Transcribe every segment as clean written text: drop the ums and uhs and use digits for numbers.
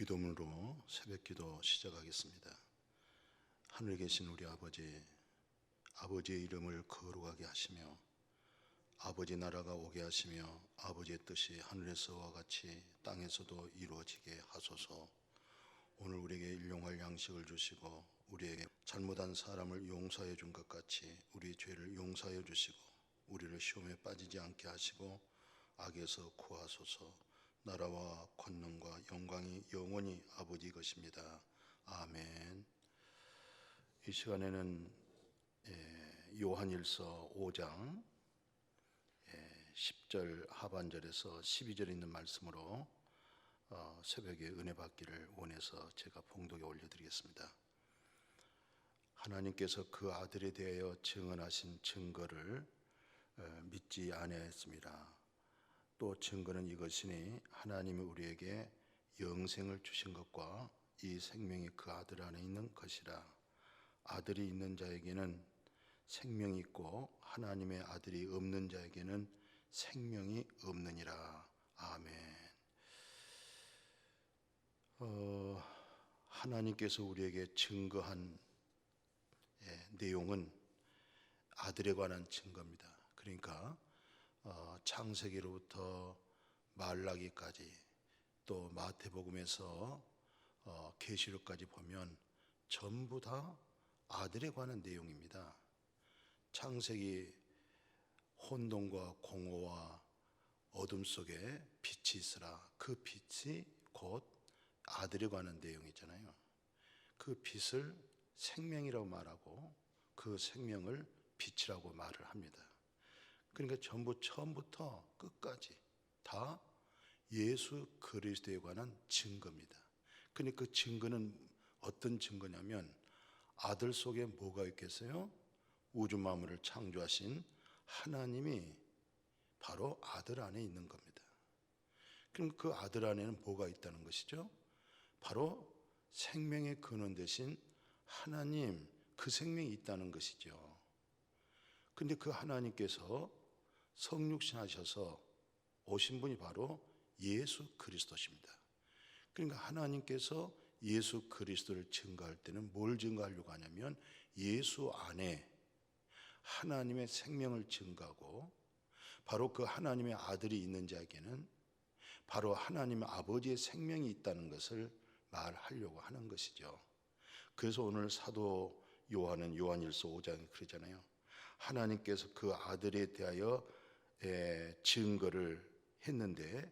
기도문으로 새벽기도 시작하겠습니다. 하늘에 계신 우리 아버지, 아버지의 이름을 거룩하게 하시며 아버지 나라가 오게 하시며 아버지의 뜻이 하늘에서와 같이 땅에서도 이루어지게 하소서. 오늘 우리에게 일용할 양식을 주시고 우리에게 잘못한 사람을 용서해 준 것 같이 우리 죄를 용서해 주시고 우리를 시험에 빠지지 않게 하시고 악에서 구하소서. 나라와 권능과 영광이 영원히 아버지 것입니다. 아멘. 이 시간에는 요한일서 5장 10절 하반절에서 12절 있는 말씀으로 새벽에 은혜 받기를 원해서 제가 봉독에 올려드리겠습니다. 하나님께서 그 아들에 대하여 증언하신 증거를 믿지 아니하였습니다. 또 증거는 이것이니 하나님이 우리에게 영생을 주신 것과 이 생명이 그 아들 안에 있는 것이라. 아들이 있는 자에게는 생명이 있고 하나님의 아들이 없는 자에게는 생명이 없느니라. 아멘. 하나님께서 우리에게 증거한 내용은 아들에 관한 증거입니다. 그러니까 창세기로부터 말라기까지 또 마태복음에서 계시록까지 보면 전부 다 아들에 관한 내용입니다. 창세기 혼돈과 공허와 어둠 속에 빛이 있으라. 그 빛이 곧 아들에 관한 내용이잖아요. 그 빛을 생명이라고 말하고 그 생명을 빛이라고 말을 합니다. 그러니까 전부 처음부터 끝까지 다 예수 그리스도에 관한 증거입니다. 그러니까 그 증거는 어떤 증거냐면 아들 속에 뭐가 있겠어요? 우주 만물을 창조하신 하나님이 바로 아들 안에 있는 겁니다. 그럼 그 아들 안에는 뭐가 있다는 것이죠? 바로 생명의 근원 되신 하나님, 그 생명이 있다는 것이죠. 근데 그 하나님께서 성육신 하셔서 오신 분이 바로 예수 그리스도십니다. 그러니까 하나님께서 예수 그리스도를 증거할 때는 뭘 증거하려고 하냐면 예수 안에 하나님의 생명을 증거하고 바로 그 하나님의 아들이 있는 자에게는 바로 하나님의 아버지의 생명이 있다는 것을 말하려고 하는 것이죠. 그래서 오늘 사도 요한은 요한일서 5장에 그러잖아요. 하나님께서 그 아들에 대하여 증거를 했는데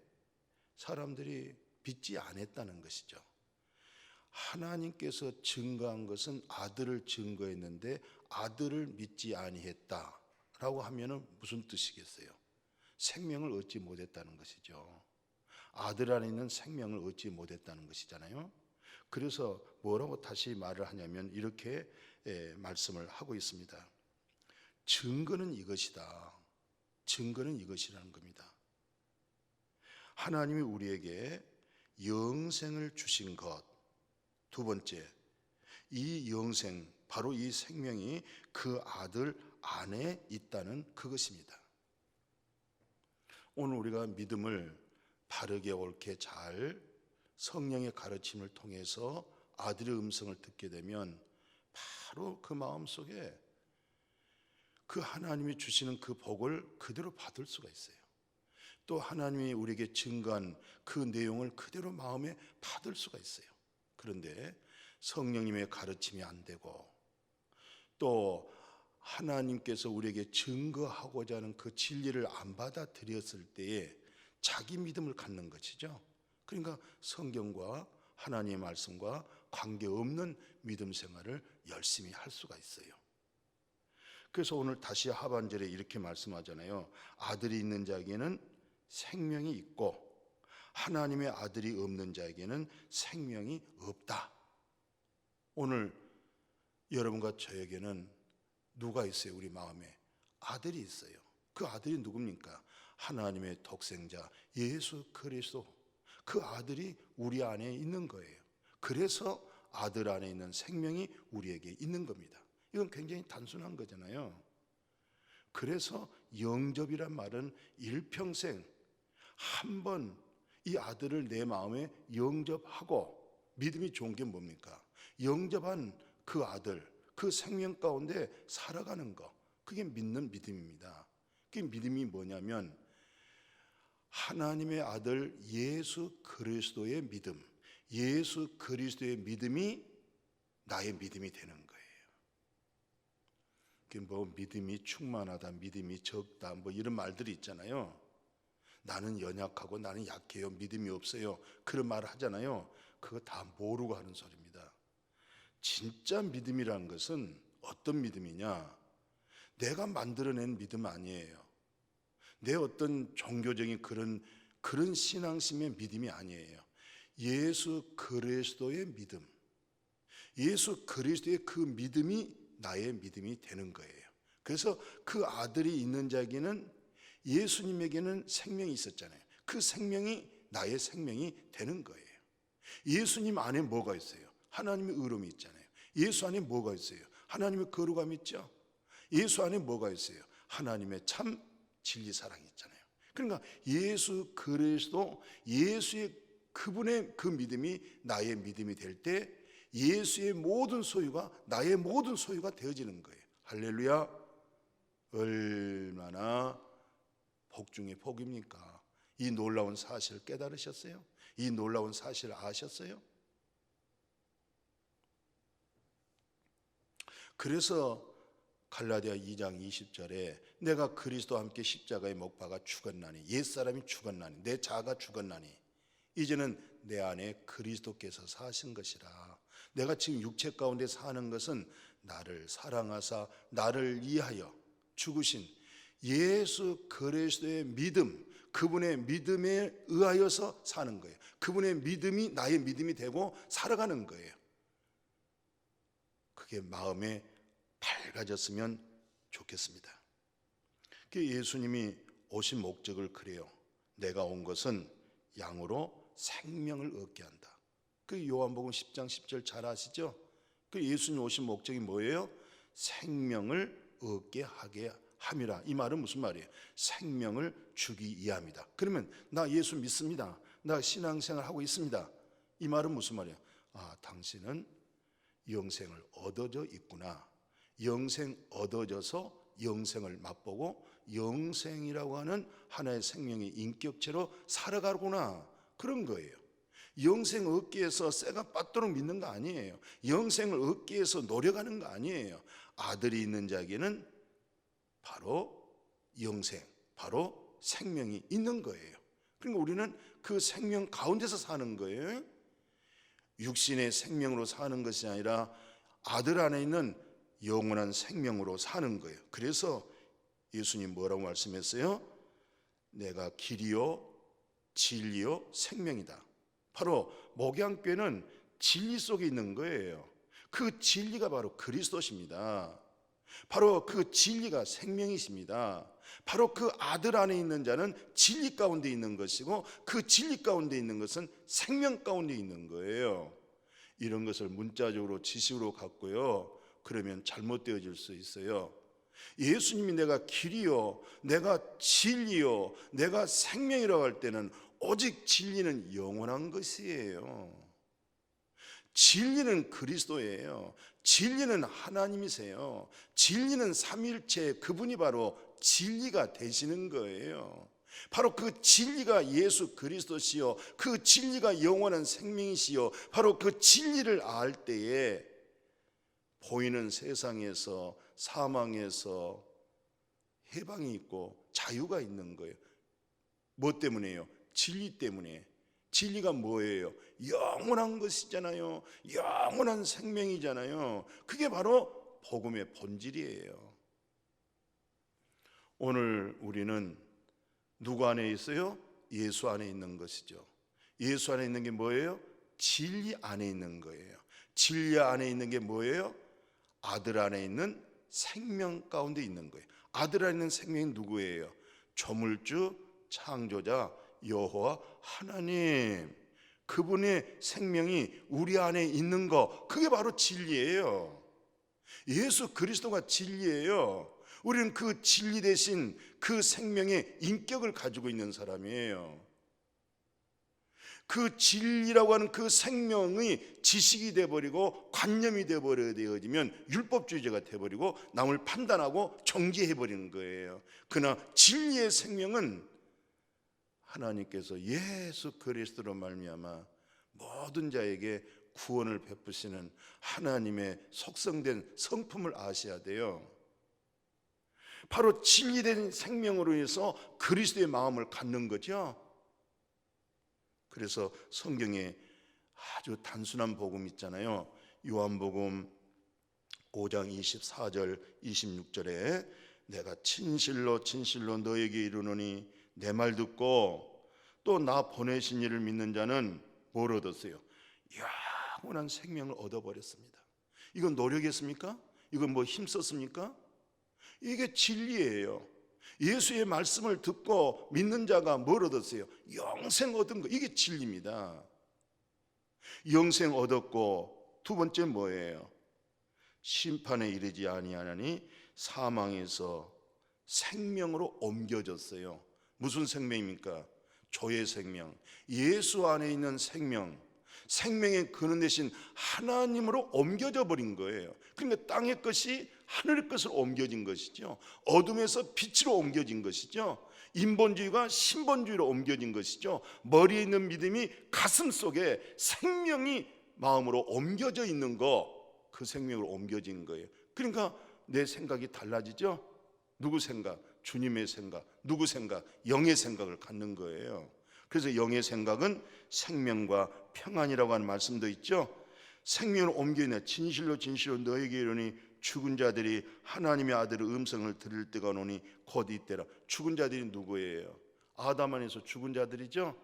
사람들이 믿지 않았다는 것이죠. 하나님께서 증거한 것은 아들을 증거했는데 아들을 믿지 아니했다라고 하면은 무슨 뜻이겠어요? 생명을 얻지 못했다는 것이죠. 아들 안에 있는 생명을 얻지 못했다는 것이잖아요. 그래서 뭐라고 다시 말을 하냐면 이렇게 말씀을 하고 있습니다. 증거는 이것이다. 증거는 이것이라는 겁니다. 하나님이 우리에게 영생을 주신 것. 두 번째, 이 영생, 바로 이 생명이 그 아들 안에 있다는 그것입니다. 오늘 우리가 믿음을 바르게 옳게 잘 성령의 가르침을 통해서 아들의 음성을 듣게 되면 바로 그 마음속에 그 하나님이 주시는 그 복을 그대로 받을 수가 있어요. 또 하나님이 우리에게 증거한 그 내용을 그대로 마음에 받을 수가 있어요. 그런데 성령님의 가르침이 안 되고 또 하나님께서 우리에게 증거하고자 하는 그 진리를 안 받아들였을 때에 자기 믿음을 갖는 것이죠. 그러니까 성경과 하나님의 말씀과 관계없는 믿음 생활을 열심히 할 수가 있어요. 그래서 오늘 다시 하반절에 이렇게 말씀하잖아요. 아들이 있는 자에게는 생명이 있고 하나님의 아들이 없는 자에게는 생명이 없다. 오늘 여러분과 저에게는 누가 있어요? 우리 마음에 아들이 있어요. 그 아들이 누굽니까? 하나님의 독생자 예수 그리스도. 그 아들이 우리 안에 있는 거예요. 그래서 아들 안에 있는 생명이 우리에게 있는 겁니다. 이건 굉장히 단순한 거잖아요. 그래서 영접이란 말은 일평생 한 번 이 아들을 내 마음에 영접하고 믿음이 좋은 게 뭡니까? 영접한 그 아들, 그 생명 가운데 살아가는 거, 그게 믿는 믿음입니다. 그 믿음이 뭐냐면 하나님의 아들 예수 그리스도의 믿음, 예수 그리스도의 믿음이 나의 믿음이 되는 거예요. 뭐 믿음이 충만하다, 믿음이 적다, 뭐 이런 말들이 있잖아요. 나는 연약하고 나는 약해요, 믿음이 없어요, 그런 말을 하잖아요. 그거 다 모르고 하는 소리입니다. 진짜 믿음이라는 것은 어떤 믿음이냐? 내가 만들어낸 믿음 아니에요. 내 어떤 종교적인 그런 신앙심의 믿음이 아니에요. 예수 그리스도의 믿음, 예수 그리스도의 그 믿음이 나의 믿음이 되는 거예요. 그래서 그 아들이 있는 자에게는, 예수님에게는 생명이 있었잖아요. 그 생명이 나의 생명이 되는 거예요. 예수님 안에 뭐가 있어요? 하나님의 의로움이 있잖아요. 예수 안에 뭐가 있어요? 하나님의 거룩함이 있죠. 예수 안에 뭐가 있어요? 하나님의 참 진리 사랑이 있잖아요. 그러니까 예수 그리스도, 예수의 그분의 그 믿음이 나의 믿음이 될 때 예수의 모든 소유가 나의 모든 소유가 되어지는 거예요. 할렐루야. 얼마나 복 중에 복입니까? 이 놀라운 사실을 깨달으셨어요? 이 놀라운 사실을 아셨어요? 그래서 갈라디아 2장 20절에 내가 그리스도와 함께 십자가에 못 박아 죽었나니, 옛사람이 죽었나니, 내 자아가 죽었나니 이제는 내 안에 그리스도께서 사신 것이라. 내가 지금 육체 가운데 사는 것은 나를 사랑하사 나를 위하여 죽으신 예수 그리스도의 믿음, 그분의 믿음에 의하여서 사는 거예요. 그분의 믿음이 나의 믿음이 되고 살아가는 거예요. 그게 마음에 밝아졌으면 좋겠습니다. 예수님이 오신 목적을 그래요. 내가 온 것은 양으로 생명을 얻게 한다. 그 요한복음 10장 10절 잘 아시죠? 그 예수님 오신 목적이 뭐예요? 생명을 얻게 하게 함이라. 이 말은 무슨 말이에요? 생명을 주기 위함이다. 그러면 나 예수 믿습니다, 나 신앙생활 하고 있습니다, 이 말은 무슨 말이에요? 아, 당신은 영생을 얻어져 있구나. 영생 얻어져서 영생을 맛보고 영생이라고 하는 하나의 생명의 인격체로 살아가구나, 그런 거예요. 영생 얻기 위해서 쇠가 빠도록 믿는 거 아니에요. 영생을 얻기 위해서 노력하는 거 아니에요. 아들이 있는 자에게는 바로 영생, 바로 생명이 있는 거예요. 그러니까 우리는 그 생명 가운데서 사는 거예요. 육신의 생명으로 사는 것이 아니라 아들 안에 있는 영원한 생명으로 사는 거예요. 그래서 예수님 뭐라고 말씀했어요? 내가 길이요 진리요 생명이다. 바로 목양뼈는 진리 속에 있는 거예요. 그 진리가 바로 그리스도십니다. 바로 그 진리가 생명이십니다. 바로 그 아들 안에 있는 자는 진리 가운데 있는 것이고, 그 진리 가운데 있는 것은 생명 가운데 있는 거예요. 이런 것을 문자적으로 지식으로 갖고요, 그러면 잘못되어질 수 있어요. 예수님이 내가 길이요, 내가 진리요, 내가 생명이라고 할 때는 오직 진리는 영원한 것이에요. 진리는 그리스도예요. 진리는 하나님이세요. 진리는 삼위일체, 그분이 바로 진리가 되시는 거예요. 바로 그 진리가 예수 그리스도시요, 그 진리가 영원한 생명이시요, 바로 그 진리를 알 때에 보이는 세상에서, 사망에서 해방이 있고 자유가 있는 거예요. 뭐 때문에요? 진리 때문에. 진리가 뭐예요? 영원한 것이잖아요. 영원한 생명이잖아요. 그게 바로 복음의 본질이에요. 오늘 우리는 누구 안에 있어요? 예수 안에 있는 것이죠. 예수 안에 있는 게 뭐예요? 진리 안에 있는 거예요. 진리 안에 있는 게 뭐예요? 아들 안에 있는 생명 가운데 있는 거예요. 아들 안에 있는 생명이 누구예요? 조물주 창조자 여호와 하나님, 그분의 생명이 우리 안에 있는 거, 그게 바로 진리예요. 예수 그리스도가 진리예요. 우리는 그 진리 대신 그 생명의 인격을 가지고 있는 사람이에요. 그 진리라고 하는 그 생명의 지식이 돼버리고 관념이 돼버려지면 율법주의자가 돼버리고 남을 판단하고 정죄해버리는 거예요. 그러나 진리의 생명은 하나님께서 예수 그리스도로 말미암아 모든 자에게 구원을 베푸시는 하나님의 속성된 성품을 아셔야 돼요. 바로 진리된 생명으로 해서 그리스도의 마음을 갖는 거죠. 그래서 성경에 아주 단순한 복음 있잖아요. 요한복음 5장 24절 26절에 내가 진실로 진실로 너에게 이르노니 내 말 듣고 또 나 보내신 이를 믿는 자는 뭘 얻었어요? 영원한 생명을 얻어버렸습니다. 이건 노력했습니까? 이건 뭐 힘썼습니까? 이게 진리예요. 예수의 말씀을 듣고 믿는 자가 뭘 얻었어요? 영생 얻은 거. 이게 진리입니다. 영생 얻었고 두 번째 뭐예요? 심판에 이르지 아니하나니 사망에서 생명으로 옮겨졌어요. 무슨 생명입니까? 조의 생명, 예수 안에 있는 생명, 생명의 근원 되신 하나님으로 옮겨져 버린 거예요. 그러니까 땅의 것이 하늘의 것으로 옮겨진 것이죠. 어둠에서 빛으로 옮겨진 것이죠. 인본주의가 신본주의로 옮겨진 것이죠. 머리에 있는 믿음이 가슴 속에 생명이 마음으로 옮겨져 있는 거, 그 생명으로 옮겨진 거예요. 그러니까 내 생각이 달라지죠. 누구 생각? 주님의 생각. 누구 생각? 영의 생각을 갖는 거예요. 그래서 영의 생각은 생명과 평안이라고 하는 말씀도 있죠. 생명을 옮겨내 진실로 진실로 너에게 이르니 죽은 자들이 하나님의 아들의 음성을 들을 때가 오니 곧 이때라. 죽은 자들이 누구예요? 아담 안에서 죽은 자들이죠.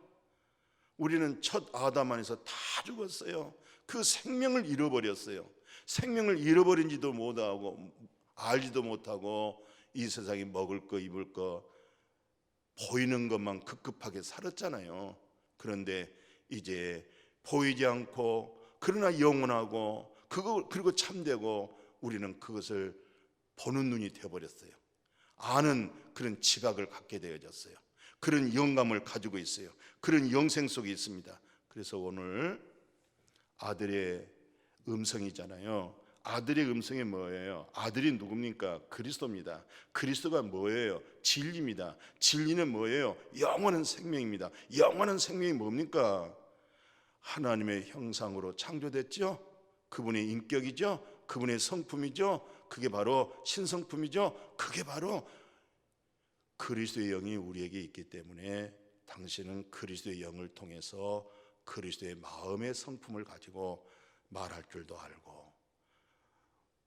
우리는 첫 아담 안에서 다 죽었어요. 그 생명을 잃어버렸어요. 생명을 잃어버린지도 못하고 알지도 못하고 이 세상에 먹을 거 입을 거 보이는 것만 급급하게 살았잖아요. 그런데 이제 보이지 않고 그러나 영원하고 그리고 참되고 우리는 그것을 보는 눈이 되어버렸어요. 아는 그런 지각을 갖게 되어졌어요. 그런 영감을 가지고 있어요. 그런 영생 속에 있습니다. 그래서 오늘 아들의 음성이잖아요. 아들의 음성이 뭐예요? 아들이 누굽니까? 그리스도입니다. 그리스도가 뭐예요? 진리입니다. 진리는 뭐예요? 영원한 생명입니다. 영원한 생명이 뭡니까? 하나님의 형상으로 창조됐죠? 그분의 인격이죠? 그분의 성품이죠? 그게 바로 신성품이죠? 그게 바로 그리스도의 영이 우리에게 있기 때문에 당신은 그리스도의 영을 통해서 그리스도의 마음의 성품을 가지고 말할 줄도 알고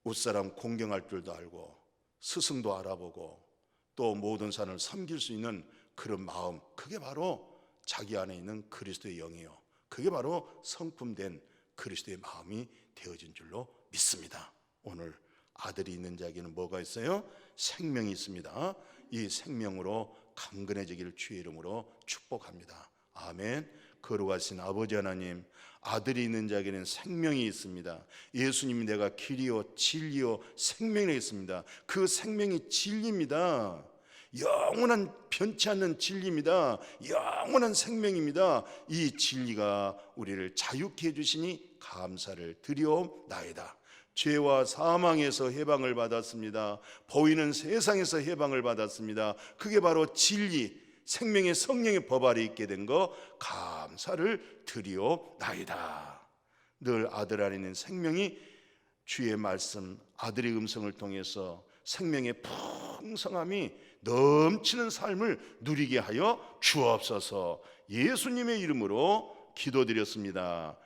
웃사람 공경할 줄도 알고 스승도 알아보고 또 모든 산을 섬길 수 있는 그런 마음, 그게 바로 자기 안에 있는 그리스도의 영이요, 그게 바로 성품된 그리스도의 마음이 되어진 줄로 믿습니다. 오늘 아들이 있는 자에게는 뭐가 있어요? 생명이 있습니다. 이 생명으로 강건해지기를 주의 이름으로 축복합니다. 아멘. 거룩하신 아버지 하나님, 아들이 있는 자에게는 생명이 있습니다. 예수님이 내가 길이요 진리요 생명이 있습니다. 그 생명이 진리입니다. 영원한 변치 않는 진리입니다. 영원한 생명입니다. 이 진리가 우리를 자유케 해주시니 감사를 드리옵나이다. 죄와 사망에서 해방을 받았습니다. 보이는 세상에서 해방을 받았습니다. 그게 바로 진리, 생명의 성령의 법 아래 있게 된 거 감사를 드리옵나이다. 늘 아들 안에 있는 생명이 주의 말씀, 아들의 음성을 통해서 생명의 풍성함이 넘치는 삶을 누리게 하여 주옵소서. 예수님의 이름으로 기도드렸습니다.